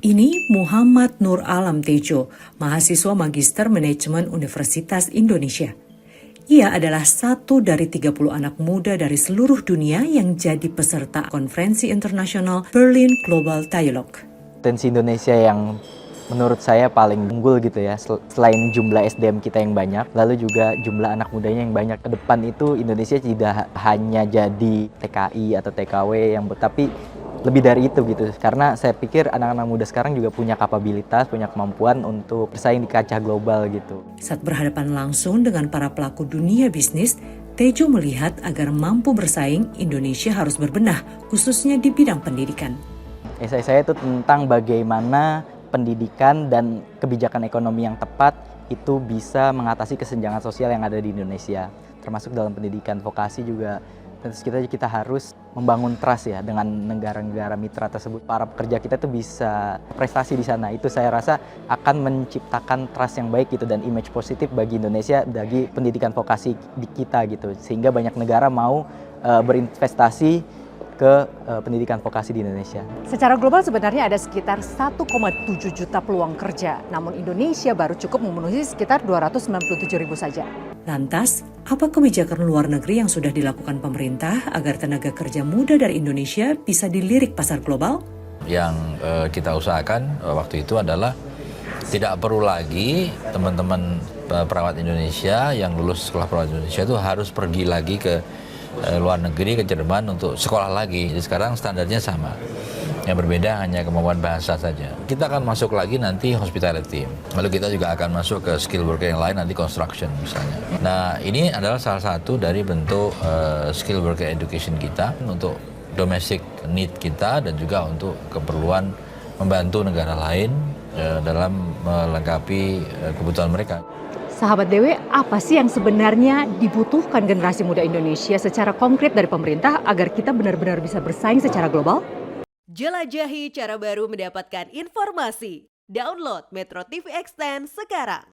Ini Muhammad Nur Alam Tejo, mahasiswa Magister Manajemen Universitas Indonesia. Ia adalah satu dari 30 anak muda dari seluruh dunia yang jadi peserta konferensi internasional Berlin Global Dialogue. Potensi Indonesia yang menurut saya paling unggul gitu ya, selain jumlah SDM kita yang banyak, lalu juga jumlah anak mudanya yang banyak. Ke depan itu Indonesia tidak hanya jadi TKI atau TKW tapi lebih dari itu gitu. Karena saya pikir anak-anak muda sekarang juga punya kapabilitas, punya kemampuan untuk bersaing di kancah global gitu. Saat berhadapan langsung dengan para pelaku dunia bisnis, Tejo melihat agar mampu bersaing, Indonesia harus berbenah, khususnya di bidang pendidikan. Esai saya itu tentang bagaimana pendidikan dan kebijakan ekonomi yang tepat itu bisa mengatasi kesenjangan sosial yang ada di Indonesia. Termasuk dalam pendidikan vokasi juga. Tentu kita harus membangun trust ya dengan negara-negara mitra tersebut. Para pekerja kita tuh bisa prestasi di sana. Itu saya rasa akan menciptakan trust yang baik gitu dan image positif bagi Indonesia, bagi pendidikan vokasi di kita gitu. Sehingga banyak negara mau berinvestasi ke pendidikan vokasi di Indonesia. Secara global sebenarnya ada sekitar 1,7 juta peluang kerja, namun Indonesia baru cukup memenuhi sekitar 297.000 saja. Lantas, apa kebijakan luar negeri yang sudah dilakukan pemerintah agar tenaga kerja muda dari Indonesia bisa dilirik pasar global? Yang kita usahakan waktu itu adalah tidak perlu lagi teman-teman perawat Indonesia yang lulus sekolah perawat Indonesia itu harus pergi lagi ke luar negeri, ke Jerman untuk sekolah lagi. Jadi sekarang standarnya sama. Yang berbeda hanya kemampuan bahasa saja. Kita akan masuk lagi nanti hospitality. Lalu kita juga akan masuk ke skill worker yang lain, nanti construction misalnya. Nah, ini adalah salah satu dari bentuk skill worker education kita untuk domestic need kita dan juga untuk keperluan membantu negara lain dalam melengkapi kebutuhan mereka. Sahabat DW, apa sih yang sebenarnya dibutuhkan generasi muda Indonesia secara konkret dari pemerintah agar kita benar-benar bisa bersaing secara global? Jelajahi cara baru mendapatkan informasi. Download Metro TV Extend sekarang.